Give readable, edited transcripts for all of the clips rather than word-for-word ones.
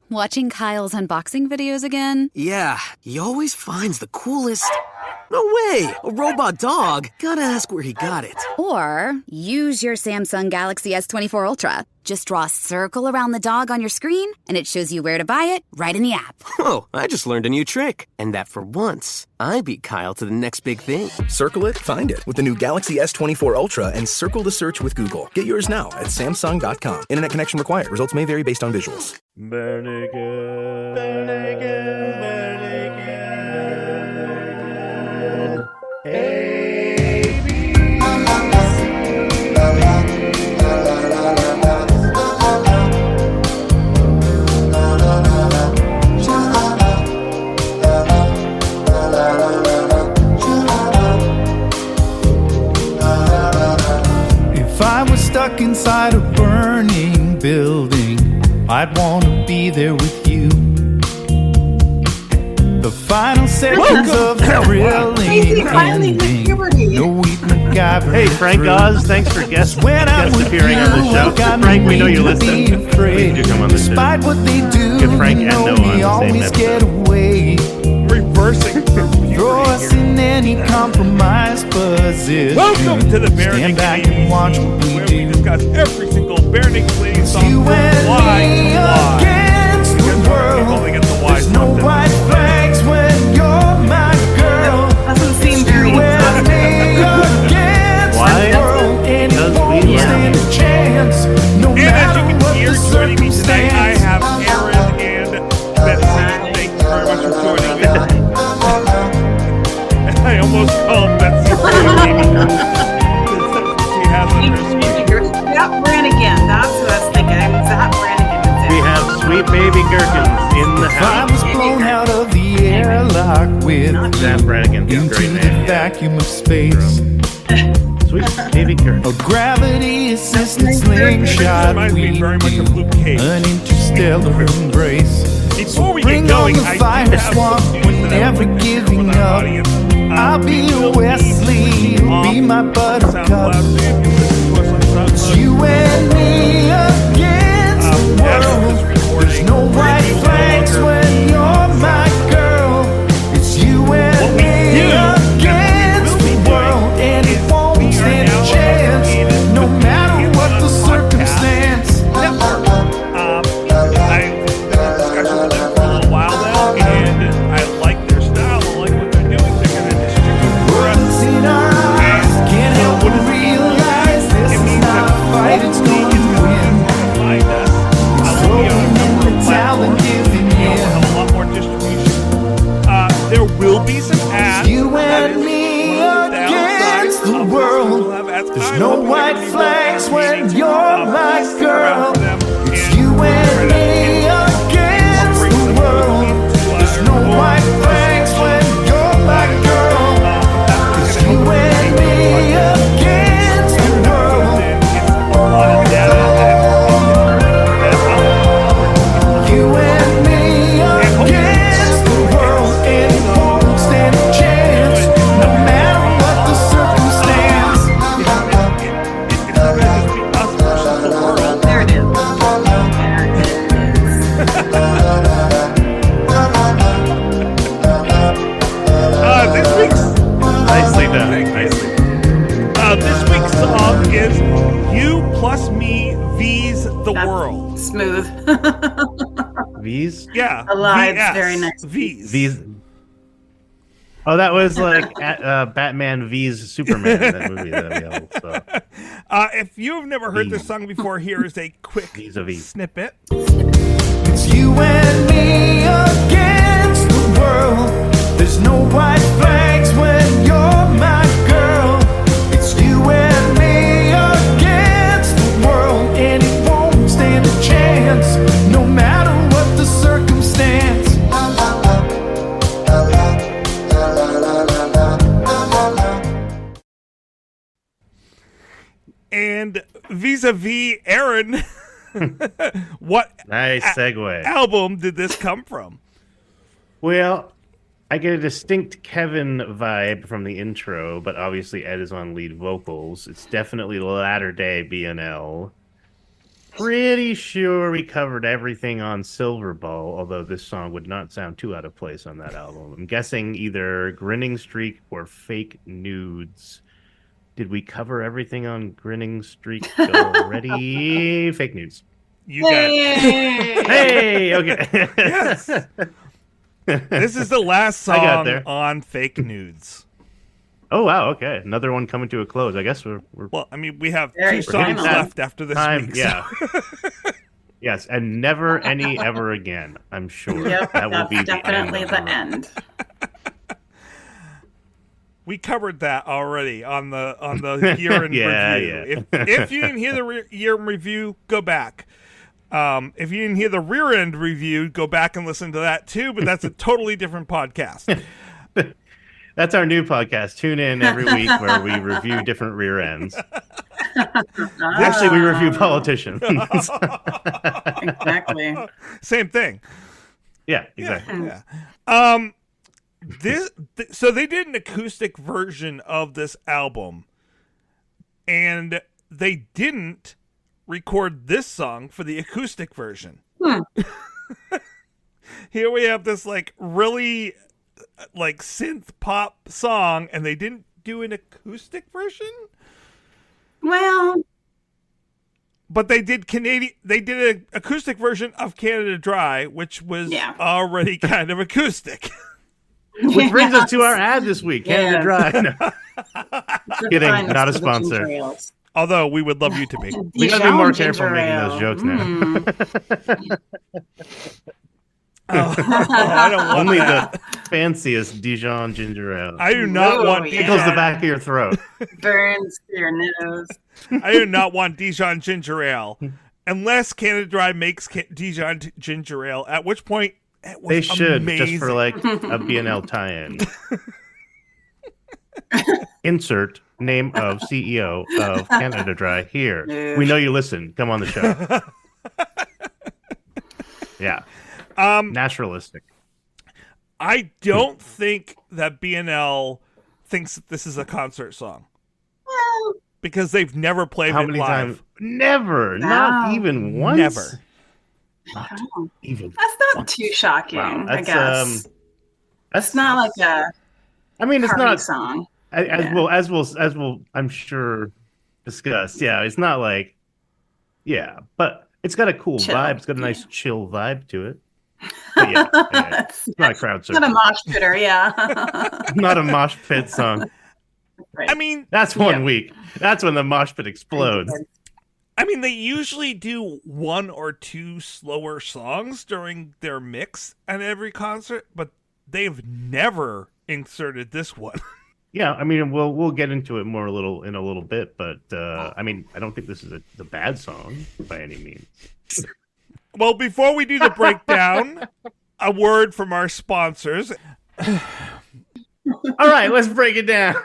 Watching Kyle's unboxing videos again? Yeah, he always finds the coolest... No way! A robot dog? Gotta ask where he got it. Or use your Samsung Galaxy S24 Ultra. Just draw a circle around the dog on your screen, and it shows you where to buy it right in the app. Whoa, I just learned a new trick. And that for once, I beat Kyle to the next big thing. Circle it, find it with the new Galaxy S24 Ultra and circle the search with Google. Get yours now at Samsung.com. Internet connection required. Results may vary based on visuals. If I was stuck inside a burning building, I'd want to be there with you. The final seconds of the thrilling ending. No eating MacGyver. Hey, Frank Oz, thanks for guest appearing on the show. Frank, we know you listen. Please do come on the show. Despite what they do, Get Frank and Noah on the same always get episode. away. Reversing Throw us in any compromise position. Welcome to the Bare Stand Naked back and watch what we where do. we discuss every single Bare Naked Ladies song You from and why me to why. against the Because world. calling it the why There's no song. white flags when you're my girl. Doesn't seem very You and me against Why? the world, and it Because won't we stand a chance. No And as matter you what can hear, the joining me tonight, I circumstance. have Aaron and Betsy. Thank you very much for joining me. I almost called Betsy a baby. She has on her speech. Zap Brannigan. That's who I was thinking. Zap Brannigan. We have sweet baby gherkins in the If I house. was blown out of the airlock with Sam Brannigan, into great the name. vacuum of space. Sweet baby gherkins. A gravity-assisted This slingshot reminds me we very much of Luke Cage. an interstellar embrace. Before we Bring get going, on the I fire do have swamp some news that I whenever want to share giving with our up. audience. I'll be we will Wesley, you'll be my buttercup. SoundCloud. You can listen to us on SoundCloud. You and me against the world. There's no white flags when you're my girl. It's you and me against the world, and it won't stand a chance, no matter what the circumstance. I've been in discussion with them for a little while now, and I like their style. I like what they're doing. They're going to distribute for us. Words in our eyes can't help but realize this is not a fight, it's going to win. Find us. We'll be on a number of Talent platforms. giving We'll in. have a lot more distribution. There will be some ads. You That and is me one of the against downsides the of this. world. We'll have ads. There's I no hope white everybody will flags have when meetings. you're my Please stick around girl. for them, It's and you we're and gonna me against bring the some world. into There's our no own white flags when you're my girl. It's you and me against the world. You and me against the world, and it won't stand a chance, no matter what the circumstance. There it is. This week's Nicely done. Nicely. this week's song is "You Plus Me V's the That's World." Smooth. V's? Yeah, Alive, VS, very nice. V's. V's. Oh, that was like Batman V's Superman, that movie that we all saw. If you've never heard this song before, here is a quick Vis-a-vis. snippet. It's you and me against the world. There's no white flags when you're my girl. It's you and me against the world, and it won't stand a chance, no matter what the circumstance. And vis-a-vis Aaron, what Nice segue. album did this come from? Well, I get a distinct Kevin vibe from the intro, but obviously Ed is on lead vocals. It's definitely latter day BNL. pretty sure we covered everything on Silver Bowl, although this song would not sound too out of place on that album. I'm guessing either Grinning Streak or Fake Nudes. Did we cover everything on Grinning Streak already? Fake Nudes. You got it. Hey, okay. Yes. This is the last I got song there. on Fake Nudes. Oh, wow, okay. Another one coming to a close. I guess we're Well, I mean, we have Very 2 songs final. left after this time. week. Yeah. Yes, and never any ever again, I'm sure. Yep, That will that's be the definitely end. the end. We covered that already on the year in Yeah, review. yeah. If you didn't hear the year in review, go back. If you didn't hear the rear end review, go back and listen to that too. But that's a totally different podcast. That's our new podcast. Tune in every week where we review different rear ends. Actually, we review politicians. Exactly. Same thing. Yeah, exactly. Yeah. So they did an acoustic version of this album, and they didn't record this song for the acoustic version. Here we have this like really like synth pop song, and they didn't do an acoustic version. Well, But they did an acoustic version of Canada Dry, which was Yeah. already kind of acoustic. Which brings us to our ad this week, Canada Yes. Dry. No, kidding, Finest not a for the sponsor. ginger ales. Although we would love you to be. We gotta be more Dijon careful ginger making ale. those jokes now. I don't want Only that. the fanciest Dijon ginger ale. I do not Oh, want yeah. Tickles the Dijon. back of your throat. Burns to your nose. I do not want Dijon ginger ale, unless Canada Dry makes Dijon ginger ale. At which point, it was They should, amazing. just for like a BNL tie-in. Insert name of CEO of Canada Dry here. Yeah. We know you listen. Come on the show. Yeah. Naturalistic. I don't think that BNL thinks that this is a concert song Well, because they've never played How it many live. times? Never. Not No. even once. Never. Not even. that's not too shocking, Wow, I that's, guess. That's It's not like a I mean, it's party not. song. As we'll, I'm sure, discuss. Yeah, it's not like. Yeah, but it's got a cool Chill. vibe. It's got a nice chill vibe to it. But yeah, it's not a crowd It's not a surfer. mosh pitter, yeah. Not a mosh pit song. Right. I mean, That's one Yeah. week. That's when the mosh pit explodes. they usually do 1 or 2 slower songs during their mix at every concert, but they've never inserted this one. Yeah, I mean, we'll get into it more in a little bit, but I mean, I don't think this is the bad song by any means. Well, before we do the breakdown, a word from our sponsors. All right, let's break it down.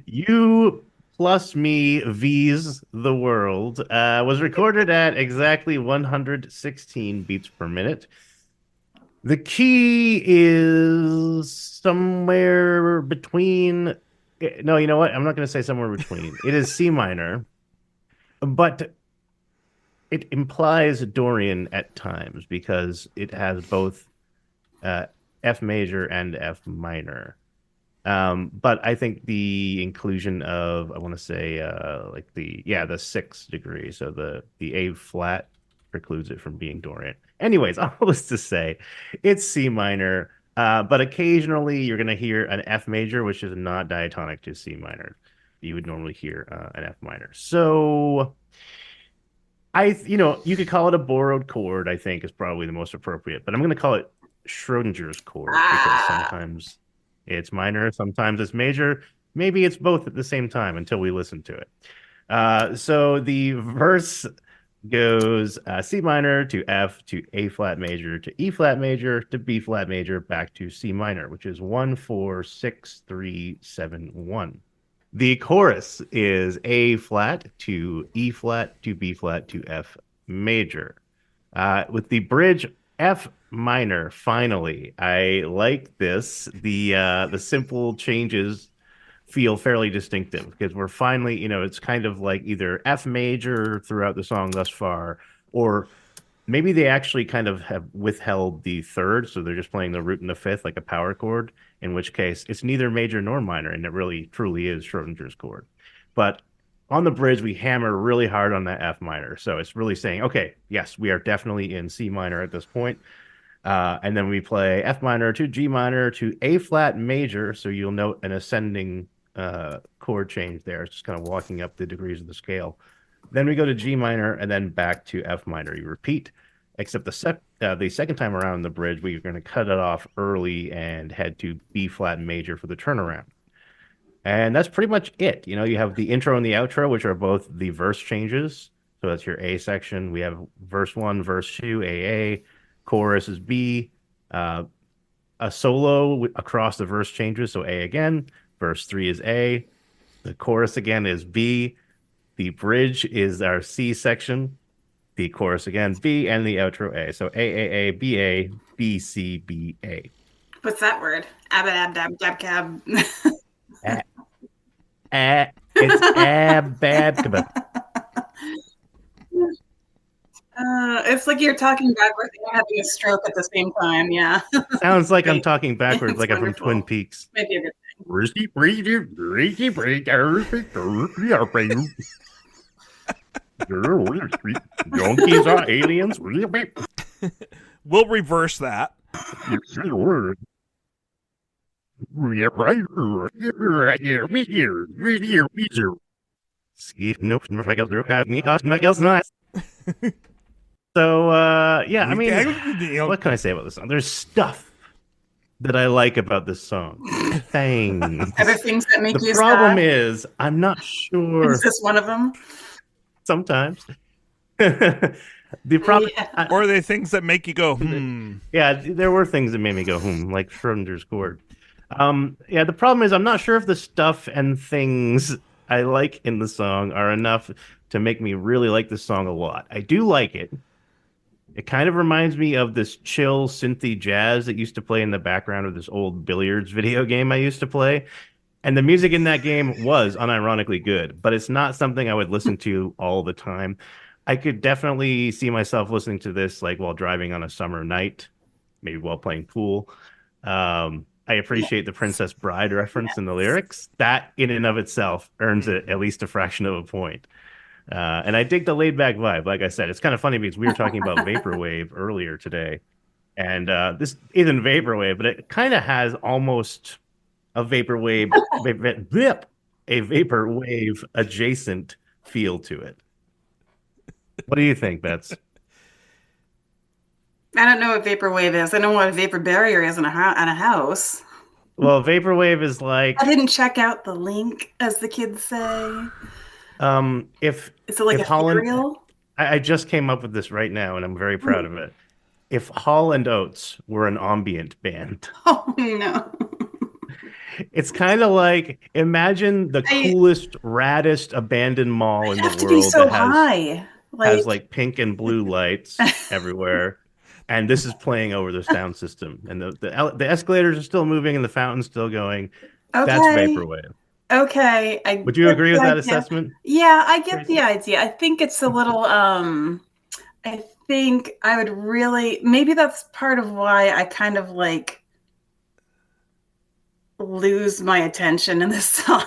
You Plus Me V's The World was recorded at exactly 116 beats per minute. The key is somewhere between. No, you know what? I'm not going to say somewhere between. It is C minor, but it implies Dorian at times because it has both F major and F minor. But I think the inclusion of, I want to say, like the 6th degree, so the A flat precludes it from being Dorian. Anyways, all this to say, it's C minor, but occasionally you're going to hear an F major, which is not diatonic to C minor. You would normally hear an F minor. So you could call it a borrowed chord, I think is probably the most appropriate, but I'm going to call it Schrodinger's chord because sometimes it's minor, sometimes it's major. Maybe it's both at the same time until we listen to it. So the verse goes C minor to F to A flat major to E flat major to B flat major back to C minor, which is 1 4 6 3 7 1. The chorus is A flat to E flat to B flat to F major. With the bridge F minor, finally. I like this. The simple changes feel fairly distinctive because we're finally, it's kind of like either F major throughout the song thus far, or maybe they actually kind of have withheld the third, so they're just playing the root and the fifth like a power chord, in which case it's neither major nor minor, and it really truly is Schrodinger's chord. But on the bridge, we hammer really hard on that F minor. So it's really saying, okay, yes, we are definitely in C minor at this point. And then we play F minor to G minor to A flat major. So you'll note an ascending chord change there. It's just kind of walking up the degrees of the scale. Then we go to G minor and then back to F minor. You repeat, except the second time around the bridge, we're going to cut it off early and head to B flat major for the turnaround. And that's pretty much it. You have the intro and the outro, which are both the verse changes. So that's your A section. We have verse 1, verse 2, AA. Chorus is B. A solo across the verse changes. So A again. Verse 3 is A. The chorus again is B. The bridge is our C section. The chorus again, B. And the outro A. So A, B, A, B, C, B, A. What's that word? Abadabdabdabcab. It's ab. It's like you're talking backwards and you're having a stroke at the same time. Yeah. Sounds like I'm talking backwards, It's like I'm from wonderful. Twin Peaks. Maybe a good thing. Donkeys are aliens. We'll reverse that. So, yeah, I mean, what can I say about this song? There's stuff that I like about this song. Things. Other things that make The you problem sad. is, I'm not sure. Is this one of them? Sometimes. The problem, Yeah. Or are they things that make you go, yeah, there were things that made me go, like Schrodinger's chord. Yeah, the problem is, I'm not sure if the stuff and things I like in the song are enough to make me really like this song a lot. I do like it. It kind of reminds me of this chill synthy jazz that used to play in the background of this old billiards video game I used to play. And the music in that game was unironically good, but it's not something I would listen to all the time. I could definitely see myself listening to this like while driving on a summer night, maybe while playing pool. I appreciate the Princess Bride reference in the lyrics. That in and of itself earns it at least a fraction of a point. And I dig the laid back vibe. Like I said, it's kind of funny because we were talking about vaporwave earlier today. And this isn't vaporwave, but it kind of has almost a vaporwave adjacent feel to it. What do you think, Bets? I don't know what vaporwave is. I know what a vapor barrier is in a house. Well, vaporwave is like I didn't check out the link, as the kids say. if Is it like if Holland, ethereal? I just came up with this right now, and I'm very proud of it. If Hall and Oates were an ambient band, Oh no. it's kind of like imagine the coolest, raddest abandoned mall in You have the to be world so that high. has like pink and blue lights everywhere, and this is playing over the sound system, and the escalators are still moving and the fountain's still going. That's Okay. vaporwave. Okay. Would you agree with that assessment? Yeah, I get the idea. I think it's a little I think I would really maybe that's part of why I kind of like lose my attention in this song.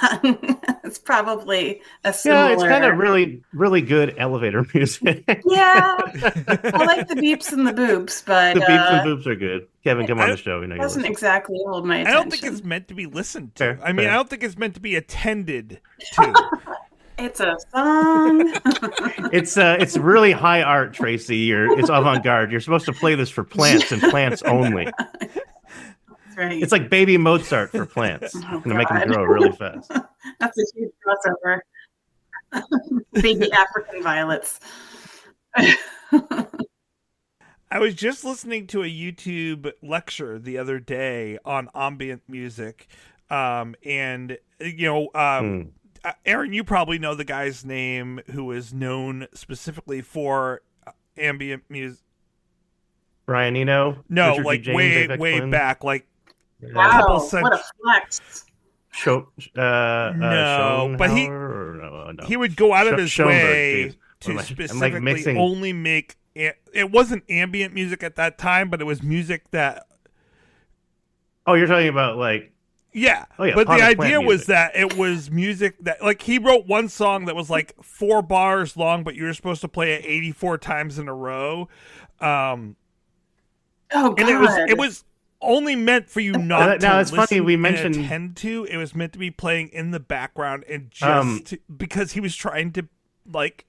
It's probably a similar. Yeah, it's kind of really, really good elevator music. Yeah, I like the beeps and the boops, but The beeps and boops are good. Kevin, come on the show. We know it you doesn't listen. exactly hold my I attention. don't think it's meant to be listened to. Fair, I mean, fair. I don't think it's meant to be attended to. It's a song. It's really high art, Tracy. It's avant-garde. You're supposed to play this for plants and plants only. That's right. It's like baby Mozart for plants. Oh, Gonna make them God. grow really fast. That's a huge crossover. Baby African violets. I was just listening to a YouTube lecture the other day on ambient music. And, Aaron, you probably know the guy's name who is known specifically for ambient music. Brian Eno? No, Richard G. like James, way, Aphex way Twin? back. Like, Wow, couple what a flex. No, but he would go out of his way to specifically only make it wasn't ambient music at that time, but it was music that. Oh, you're talking about like. Yeah. Oh, yeah. But the idea was that it was music that, like, he wrote one song that was like 4 bars long, but you were supposed to play it 84 times in a row. Oh, God. And it was only meant for you not to it's funny we mentioned and attend to. It was meant to be playing in the background and just because he was trying to, like,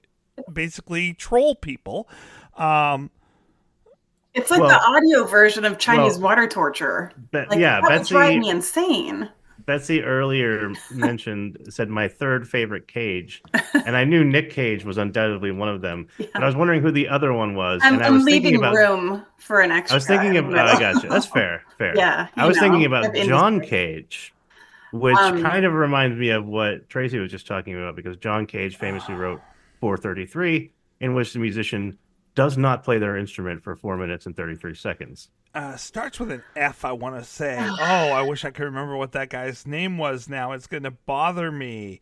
basically troll people. It's like the audio version of Chinese water torture. That would drive me insane. Betsy earlier said my third favorite Cage, and I knew Nick Cage was undoubtedly one of them. Yeah. And I was wondering who the other one was. I was leaving room for an extra. I was thinking of. I got you. That's fair. Yeah. I was thinking about John Cage, which kind of reminds me of what Tracy was just talking about, because John Cage famously wrote 433, in which the musician does not play their instrument for 4 minutes and 33 seconds. Starts with an F, I want to say. I wish I could remember what that guy's name was now. It's going to bother me.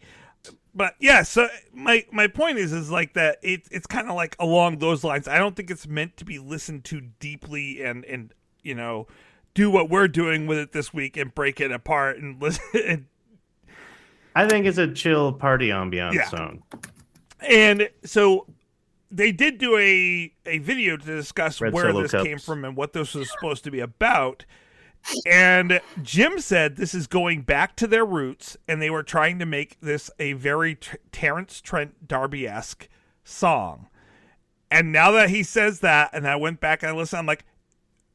But yeah, so my point is like that it's kind of like along those lines. I don't think it's meant to be listened to deeply and you know, do what we're doing with it this week and break it apart and listen. I think it's a chill party ambiance song. And so they did do a video to discuss where this came from and what this was supposed to be about. And Jim said this is going back to their roots, and they were trying to make this a very Terrence Trent D'Arby-esque song. And now that he says that, and I went back and I listened, I'm like,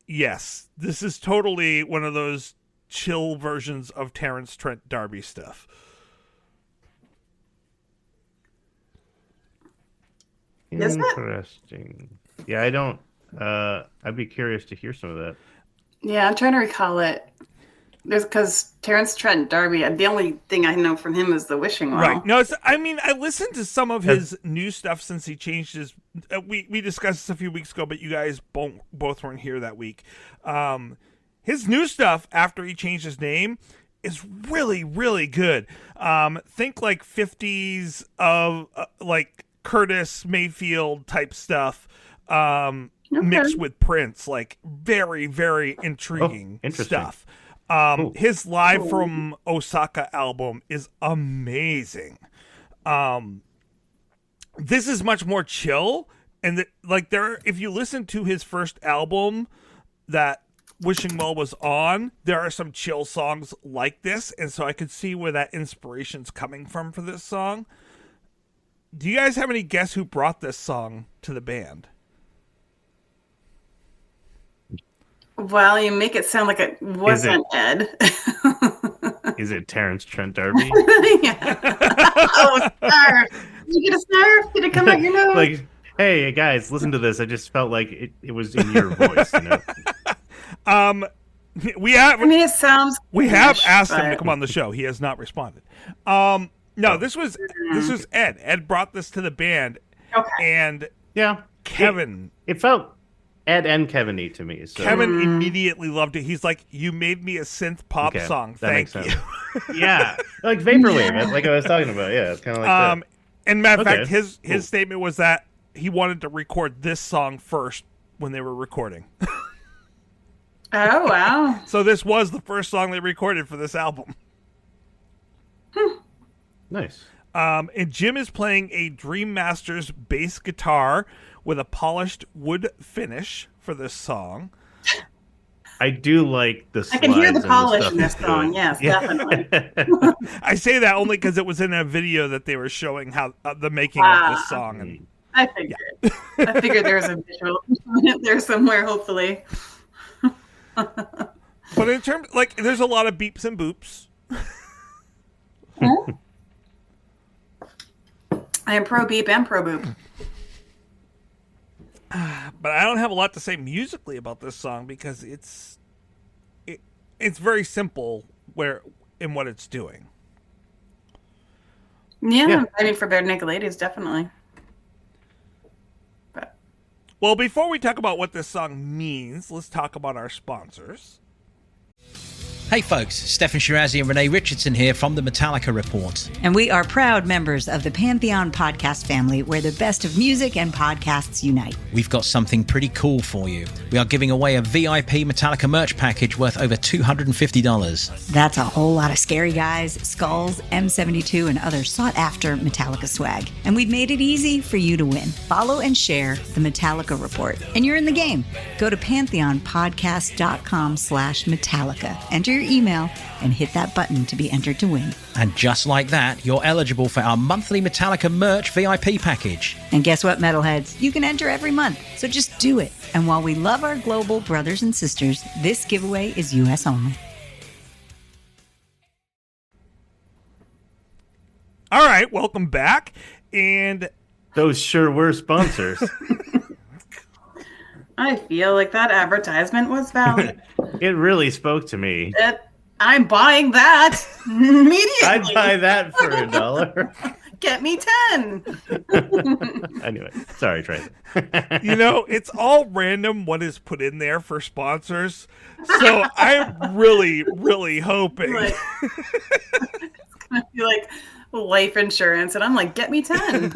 yes, this is totally one of those chill versions of Terrence Trent D'Arby stuff. Interesting. Yeah, I don't. I'd be curious to hear some of that. Yeah, I'm trying to recall it. Because Terrence Trent D'Arby, the only thing I know from him is The Wishing Well. Right. No, I listened to some of his new stuff since he changed his. We discussed this a few weeks ago, but you guys both weren't here that week. His new stuff after he changed his name is really, really good. Think like 50s of like Curtis Mayfield type stuff, mixed with Prince, like very, very intriguing stuff. His Live from Osaka album is amazing. This is much more chill, and if you listen to his first album that Wishing Well was on, there are some chill songs like this, and so I could see where that inspiration's coming from for this song. Do you guys have any guess who brought this song to the band? Well, you make it sound like it wasn't Ed. Is it Terrence Trent D'Arby? Yeah. Oh, star. Did you get a star? Did it come out your nose? Like, hey, guys, listen to this. I just felt like it was in your voice, you know? We have. I mean, it sounds. We have asked him to come on the show. He has not responded. No, this was Ed. Ed brought this to the band. Okay. And Kevin. It felt Ed and Kevin-y to me. So. Kevin immediately loved it. He's like, "You made me a synth pop song. Thank you." Yeah, like Vaporwave, like I was talking about. Yeah, it's kind of like that. And matter of fact, his statement was that he wanted to record this song first when they were recording. Oh, wow. So this was the first song they recorded for this album. Nice. And Jim is playing a Dream Masters bass guitar with a polished wood finish for this song. I do like the slides. I can hear the polish in this song. Yes, definitely. I say that only because it was in a video that they were showing how the making of this song. And I figured. I figured there was a visual there somewhere, hopefully. But in terms, like, there's a lot of beeps and boops. I am pro beep and pro boop. But I don't have a lot to say musically about this song because it's very simple in what it's doing. Yeah. I mean, for Bare Naked Ladies, definitely. But. Well, before we talk about what this song means, let's talk about our sponsors. Hey folks, Stefan Shirazi and Renee Richardson here from the Metallica Report. And we are proud members of the Pantheon podcast family, where the best of music and podcasts unite. We've got something pretty cool for you. We are giving away a VIP Metallica merch package worth over $250. That's a whole lot of Scary Guys, Skulls, M72, and other sought-after Metallica swag. And we've made it easy for you to win. Follow and share the Metallica Report, and you're in the game. Go to pantheonpodcast.com/Metallica. Enter your email and hit that button to be entered to win. And just like that, you're eligible for our monthly Metallica merch VIP package. And guess what, metalheads? You can enter every month, so just do it. And while we love our global brothers and sisters, this giveaway is U.S. only. All right, welcome back. And those sure were sponsors. I feel like that advertisement was valid. It really spoke to me. I'm buying that immediately. I'd buy that for $1. Get me 10. Anyway, sorry, Tracy. It's all random what is put in there for sponsors. So I'm really, really hoping. Like, it's going to be like life insurance. And I'm like, get me 10.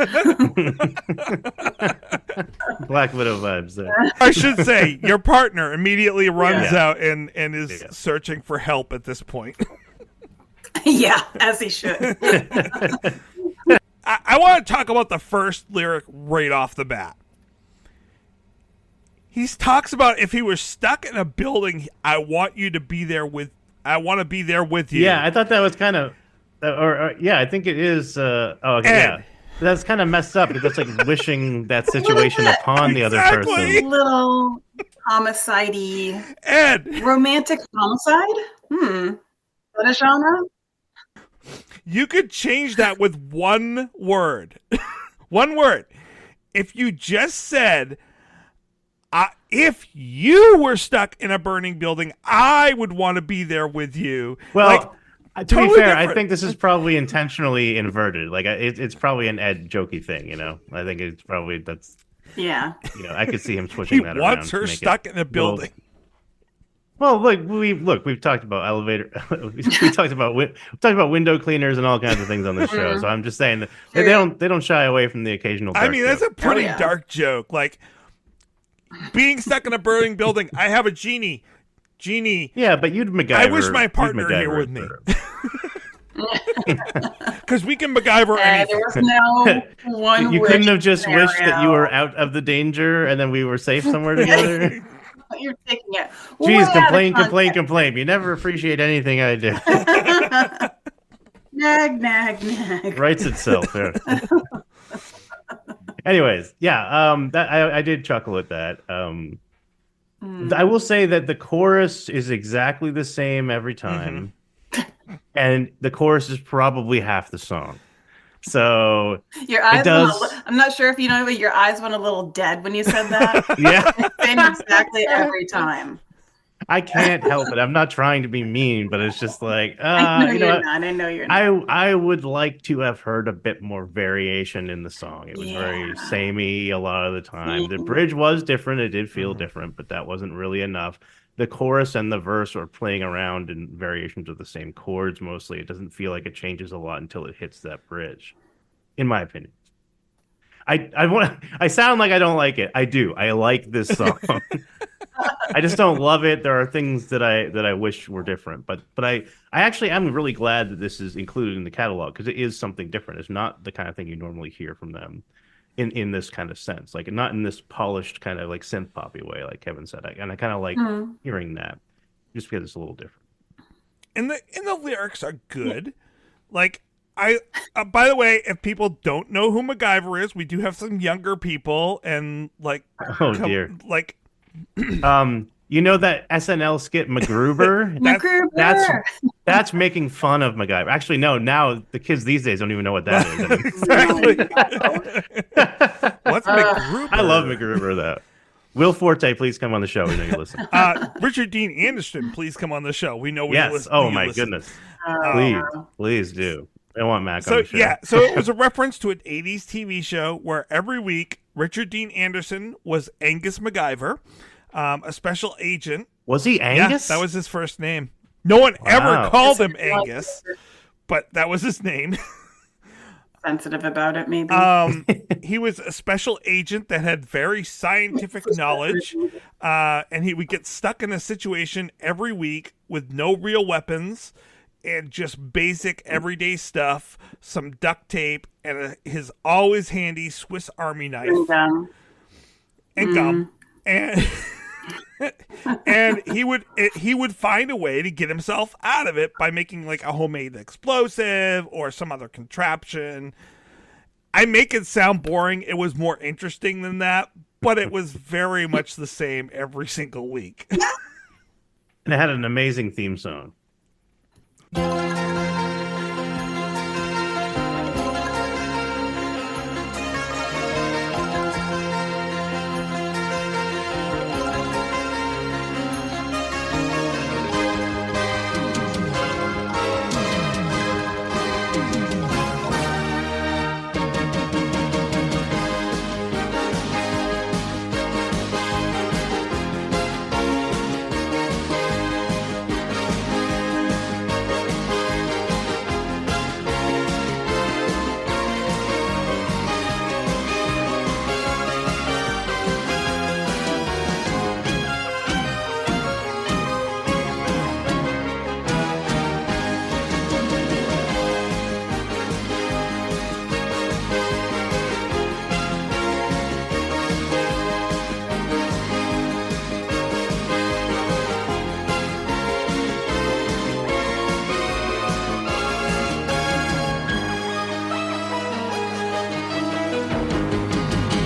Black Widow vibes there. I should say, your partner immediately runs out and is searching for help at this point. Yeah, as he should. I want to talk about the first lyric right off the bat. He talks about if he was stuck in a building, I want to be there with you. Yeah, I thought that was kind of, I think it is. Yeah. That's kind of messed up because it's like wishing that situation upon the other person. Little homicide-y. Ed! Romantic homicide? Is that a genre? You could change that with one word. One word. If you just said, if you were stuck in a burning building, I would want to be there with you. Well, to totally be fair, different. I think this is probably intentionally inverted. Like it's probably an Ed jokey thing, I think it's probably Yeah. I could see him switching that around. He wants her stuck in a building. Well, we've talked about elevator. we talked about window cleaners and all kinds of things on this show. So I'm just saying that they don't shy away from the occasional. Dark that's joke. a pretty dark joke. Like being stuck in a burning building. I have a genie. Yeah, but you'd MacGyver. I wish my partner here with me. Because we can MacGyver anything. There was no one. You couldn't have just wished that you were out of the danger and then we were safe somewhere together. You're taking it. Jeez, complain. You never appreciate anything I do. Nag. Writes itself. Yeah. Anyways, I did chuckle at that. I will say that the chorus is exactly the same every time. And the chorus is probably half the song. So your eyes I'm not sure if you know, but your eyes went a little dead when you said that. Yeah. Same exactly every time. I can't help it. I'm not trying to be mean, but it's just like I know you're not. I would like to have heard a bit more variation in the song. It was very samey a lot of the time. The bridge was different. It did feel different, but that wasn't really enough. The chorus and the verse are playing around in variations of the same chords mostly. It doesn't feel like it changes a lot until it hits that bridge, in my opinion. I sound like I don't like it. I do. I like this song. I just don't love it. There are things that I wish were different, but I actually am really glad that this is included in the catalog because it is something different. It's not the kind of thing you normally hear from them in this kind of sense, like not in this polished kind of like synth poppy way, like Kevin said. And I kind of like hearing that just because it's a little different. And the lyrics are good. Like by the way, if people don't know who MacGyver is, we do have some younger people and dear. You know that SNL skit MacGruber? MacGruber. That's making fun of MacGyver. Actually, no. Now the kids these days don't even know what that is. Exactly. What's MacGruber? I love MacGruber though. Will Forte, please come on the show. We know you listen. Richard Dean Anderson, please come on the show. We know. Yes. Oh my goodness. Please do. I want Mac on the show. Yeah. So it was a reference to an '80s TV show where every week Richard Dean Anderson was Angus MacGyver. A special agent. Was he Angus? Yeah, that was his first name. No one Wow. ever called him Angus, but that was his name. Sensitive about it, maybe. He was a special agent that had very scientific knowledge, and he would get stuck in a situation every week with no real weapons and just basic everyday stuff, some duct tape, and his always handy Swiss Army knife. And gum. And and he would find a way to get himself out of it by making like a homemade explosive or some other contraption. I make it sound boring. It was more interesting than that, but it was very much the same every single week. And it had an amazing theme song.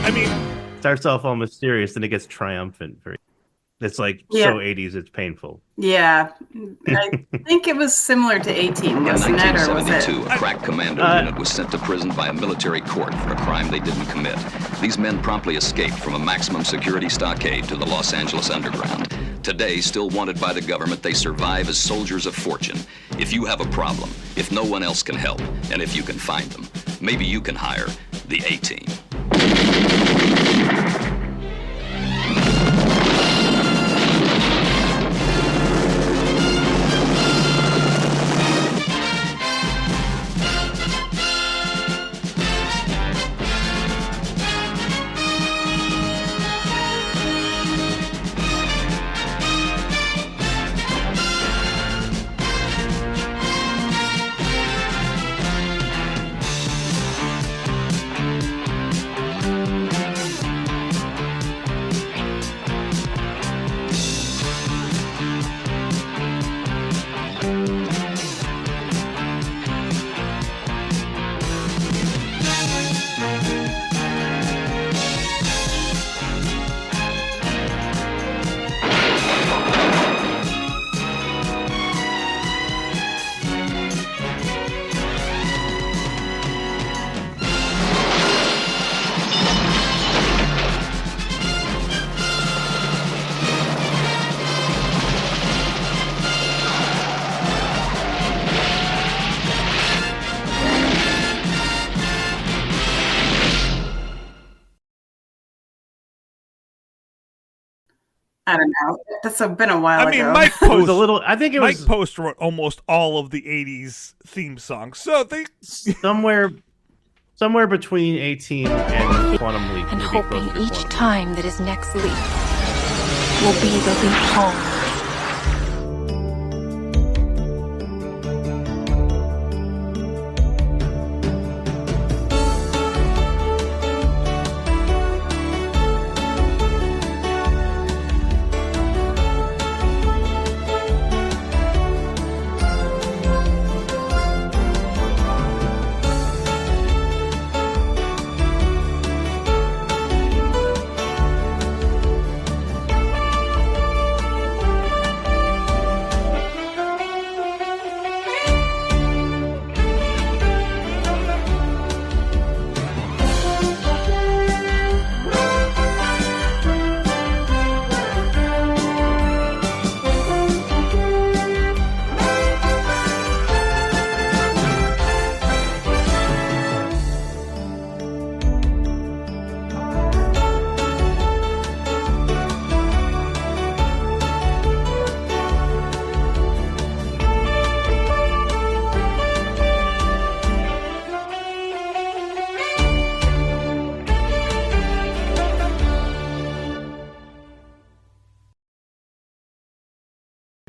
I mean, Starts off all mysterious, then it gets triumphant. It's like so 80s, it's painful. Yeah, I think it was similar to 18, wasn't it? Or was it? 1972, a crack commando unit was sent to prison by a military court for a crime they didn't commit. These men promptly escaped from a maximum security stockade to the Los Angeles underground. Today, still wanted by the government, they survive as soldiers of fortune. If you have a problem, if no one else can help, and if you can find them, maybe you can hire the A-Team. I don't know. That's been a while I mean, ago. Mike It was Post, a little. I think it was Mike Post wrote almost all of the 80s theme songs. So they somewhere between 18 and Quantum Leap. And maybe hoping closer to each Quantum Leap. time that his next leap will be the leap home.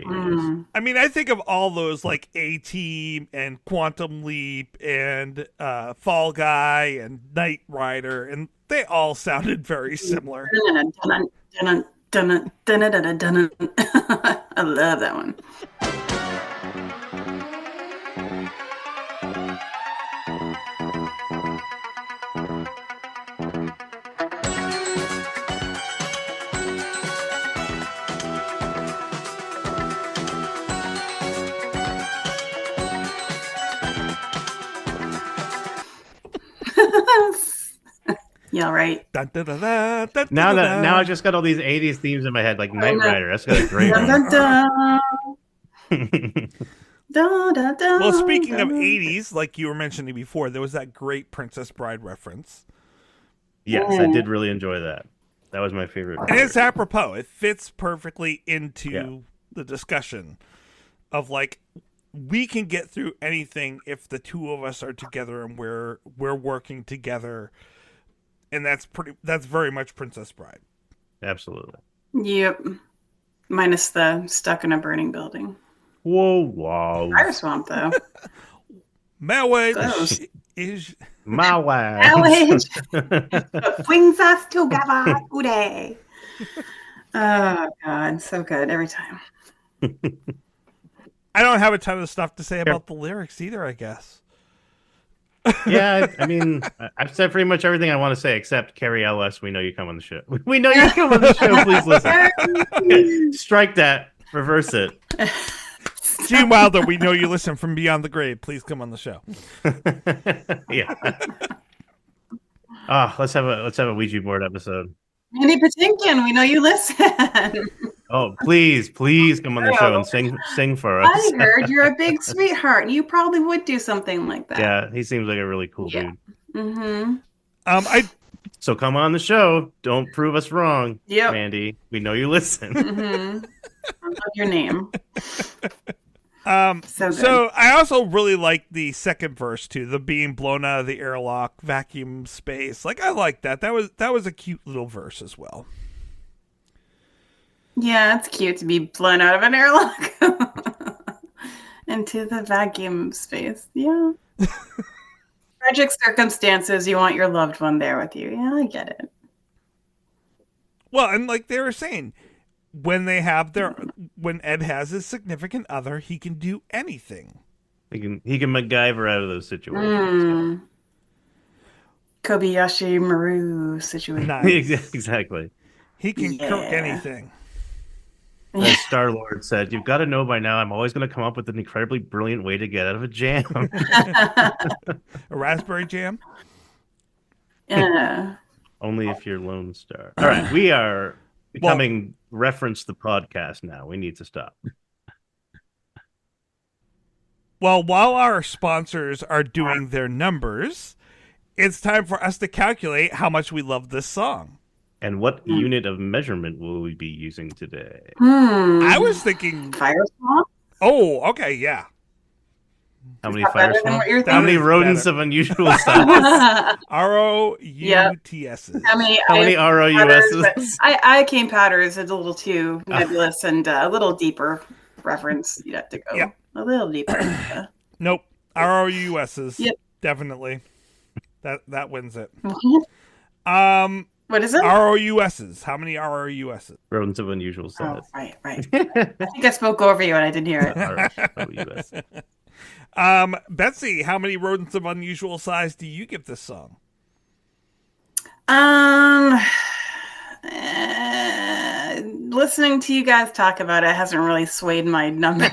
I mean, I think of all those like A-Team and Quantum Leap and Fall Guy and Knight Rider, and they all sounded very similar. I love that one. Yeah, right. Now I just got all these 80s themes in my head, like Knight Rider. That's got a great one. Well, speaking of 80s, like you were mentioning before, there was that great Princess Bride reference. Yes, I did really enjoy that. That was my favorite. And it's apropos. It fits perfectly into the discussion of like, we can get through anything if the two of us are together and we're working together. And that's very much Princess Bride. Absolutely. Yep. Minus the stuck in a burning building. Whoa. Fire swamp, though. Marriage is marriage brings us together today. Oh God, so good every time. I don't have a ton of stuff to say about the lyrics either, I guess. Yeah, I mean, I've said pretty much everything I want to say, except Carrie Ellis, we know you come on the show. We know you come on the show. Please listen. Okay, strike that. Reverse it. Gene Wilder, we know you listen from beyond the grave. Please come on the show. Yeah. Let's have a Ouija board episode. Mandy Patinkin, we know you listen. Oh, please come on the show and sing for us. I heard you're a big sweetheart. You probably would do something like that. Yeah, he seems like a really cool dude. Mm-hmm. So come on the show. Don't prove us wrong, Yep. Mandy. We know you listen. Mm-hmm. I love your name. So I also really like the second verse too, the being blown out of the airlock, vacuum space. Like I like that. That was a cute little verse as well. Yeah, it's cute to be blown out of an airlock into the vacuum space. Yeah. Tragic circumstances, you want your loved one there with you. Yeah, I get it. Well, and like they were saying, when Ed has his significant other, he can do anything. He can MacGyver out of those situations. Kobayashi Maru situation. Nice. Exactly. He can cook anything. As Star-Lord said, you've got to know by now, I'm always going to come up with an incredibly brilliant way to get out of a jam. A raspberry jam? Yeah. Only if you're Lone Star. All right, we are becoming reference the podcast now. We need to stop. Well, while our sponsors are doing their numbers, it's time for us to calculate how much we love this song. And what unit of measurement will we be using today? I was thinking fire swamp. Oh, okay, yeah. How many fire swamps? How many rodents of unusual size? ROUTSs. How many ROUSs? Iocane powder is a little too nebulous and a little deeper reference. You'd have to go a little deeper. Nope. ROUSs. Yep. Definitely. That wins it. What is it? ROUSs. How many ROUSs? Rodents of unusual size. Oh, right. I think I spoke over you and I didn't hear it. Betsy, how many rodents of unusual size do you give this song? Listening to you guys talk about it hasn't really swayed my number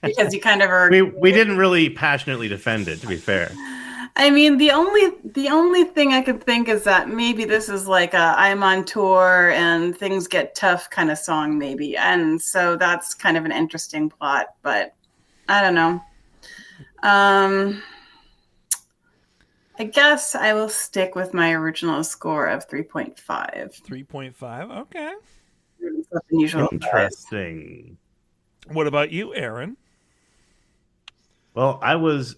because you kind of are. We didn't really passionately defend it, to be fair. I mean, the only thing I could think is that maybe this is like a I'm on tour and things get tough kind of song, maybe, and so that's kind of an interesting plot. But I don't know. I guess I will stick with my original score of 3.5. 3.5. Okay. Unusual. Interesting. What about you, Aaron? Well, I was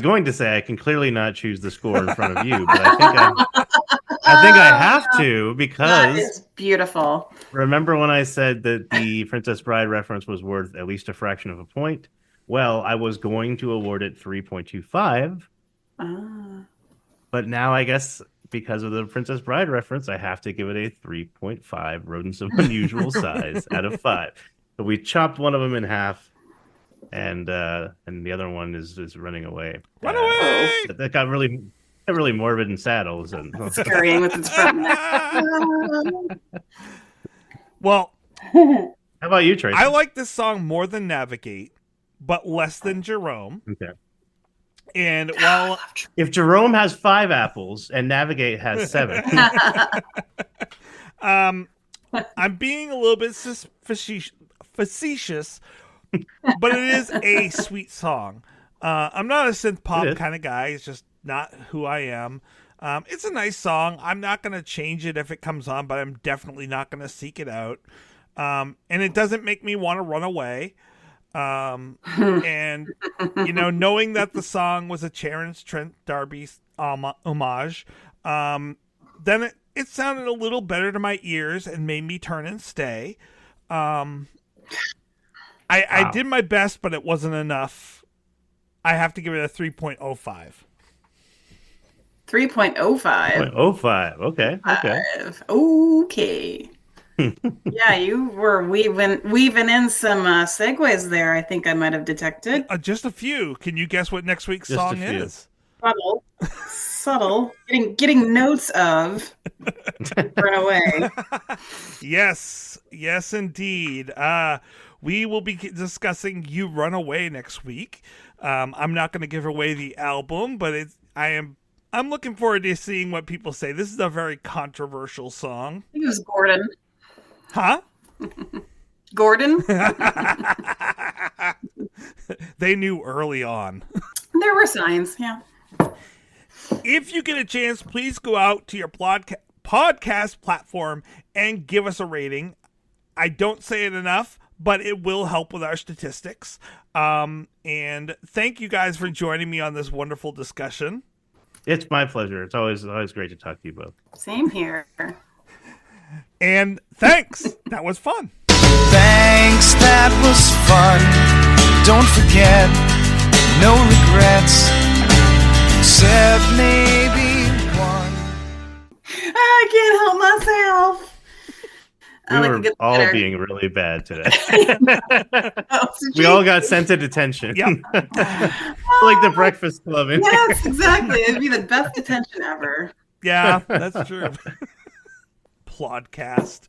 going to say I can clearly not choose the score in front of you, but I I think I have to That because is beautiful. remember when I said that the Princess Bride reference was worth at least a fraction of a point? Well, I was going to award it 3.25, Ah. but now I guess because of the Princess Bride reference, I have to give it a 3.5 rodents of unusual size out of 5. So we chopped one of them in half, and the other one is running away. Run away! That got really morbid and sad all of a sudden. Scurrying with its front neck. Well, how about you, Tracy? I like this song more than Navigate, but less than Jerome. Okay. And while if Jerome has 5 apples and Navigate has 7, I'm being a little bit facetious, but it is a sweet song. I'm not a synth pop kind of guy. It's just not who I am. It's a nice song. I'm not going to change it if it comes on, but I'm definitely not going to seek it out. And it doesn't make me want to run away. And knowing that the song was a Terence Trent D'Arby homage, then it sounded a little better to my ears and made me turn and stay. I did my best, but it wasn't enough. I have to give it a 3.05. 3.05. 0.05. Okay. Okay. Yeah, you were weaving in some segues there. I think I might have detected. Just a few. Can you guess what next week's song is? Subtle. Getting notes of Run Away. Yes, indeed. We will be discussing You Run Away next week. I'm not going to give away the album, but I'm looking forward to seeing what people say. This is a very controversial song. I think it was Gordon. Huh? Gordon? They knew early on. There were signs, yeah. If you get a chance, please go out to your podcast platform and give us a rating. I don't say it enough, but it will help with our statistics. And thank you guys for joining me on this wonderful discussion. It's my pleasure. It's always great to talk to you both. Same here. And thanks. That was fun. Thanks, that was fun. Don't forget, no regrets, except maybe one. I can't help myself. We were all being really bad today. We all got sent to detention. Yep. Like the Breakfast Club. Yes, exactly. It'd be the best detention ever. Yeah, that's true. Plodcast.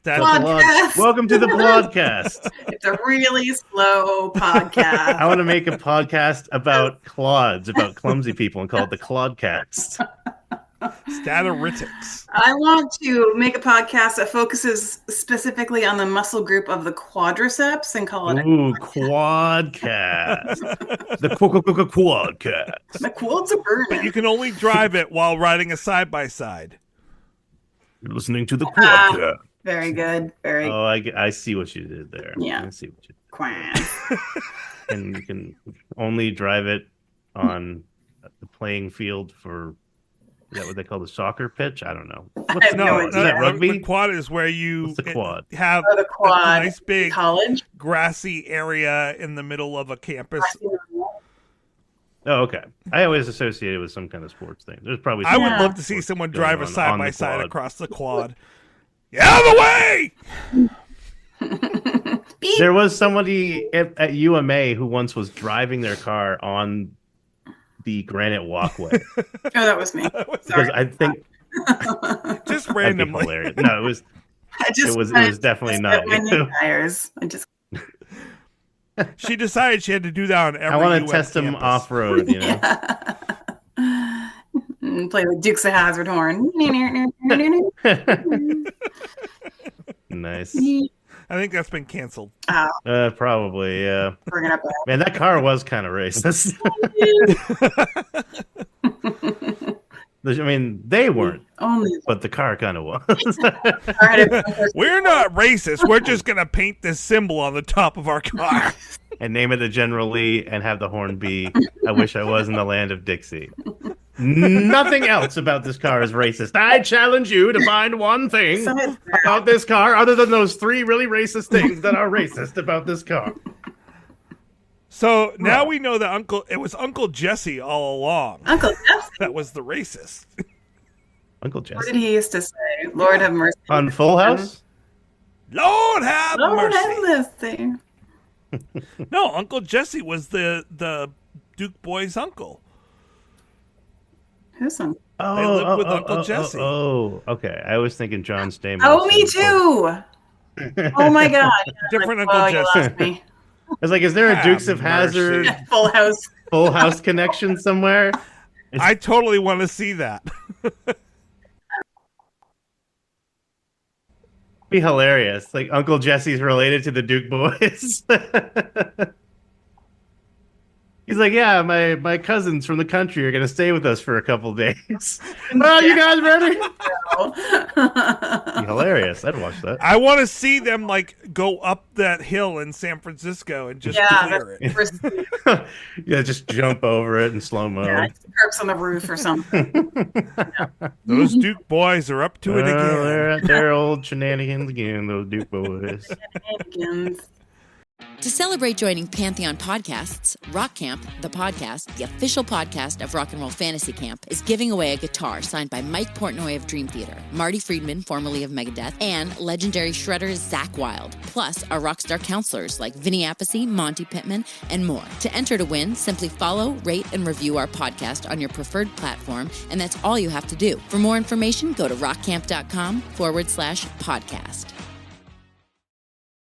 Plodcast. Welcome to the Plodcast. It's a really slow podcast. I want to make a podcast about clods, about clumsy people, and call it the Clodcast. Statoritics. I want to make a podcast that focuses specifically on the muscle group of the quadriceps and call it Quadcast. The Quadcast. The quads are burning. But you can only drive it while riding a side-by-side. You're listening to the Quadcast. Very good. Very. Oh, I see what you did there. Yeah. I see what you did. Quack. And you can only drive it on the playing field for, is that what they call the soccer pitch? I don't know. have no idea. Is that rugby? The quad is where you What's the quad? have the quad. a nice big College. grassy area in the middle of a campus. Oh, okay. I always associate it with some kind of sports thing. There's probably. I would some love to see sports someone going drive a on the side-by-side quad. across the quad. Get out of the way! There was somebody at UMA who once was driving their car on the granite walkway. Oh, that was me. Because I think just that'd be randomly. hilarious. No, it was. It was definitely not you. Tires. I just. She decided she had to do that on every I want to US test him campus. off road. You know. Play the Dukes of Hazzard horn. Nice. I think that's been canceled. Probably, yeah. Bring it up. Man, that car was kind of racist. I mean, they weren't, but the car kind of was. We're not racist. We're just going to paint this symbol on the top of our car. And name it the General Lee and have the horn be, I wish I was in the land of Dixie. Nothing else about this car is racist. I challenge you to find one thing about this car other than those 3 really racist things that are racist about this car. So now we know that it was Uncle Jesse all along. Uncle Jesse? That was the racist. Uncle Jesse. What did he used to say? Lord have mercy. On Full House? Lord have mercy. Have mercy. No, Uncle Jesse was the Duke boy's uncle. Who's uncle? They lived with Uncle Jesse. Okay. I was thinking John Stamos. Oh, me too. Oh my God. Different Uncle Jesse. You lost me. I was like, is there a Dukes of Hazzard Full House connection somewhere? I totally want to see that. Be hilarious. Like Uncle Jesse's related to the Duke boys. He's like, yeah, my cousins from the country are gonna stay with us for a couple days. Well, you guys ready? Be hilarious. I'd watch that. I want to see them like go up that hill in San Francisco and just clear it. Yeah, just jump over it in slow mo. Yeah, perks on the roof or something. Those Duke boys are up to it again. They're at their old shenanigans again, those Duke boys. To celebrate joining Pantheon Podcasts, Rock Camp, the podcast, the official podcast of Rock and Roll Fantasy Camp, is giving away a guitar signed by Mike Portnoy of Dream Theater, Marty Friedman, formerly of Megadeth, and legendary shredder Zakk Wylde, plus our rockstar counselors like Vinny Appice, Monty Pittman, and more. To enter to win, simply follow, rate, and review our podcast on your preferred platform, and that's all you have to do. For more information, go to rockcamp.com/podcast.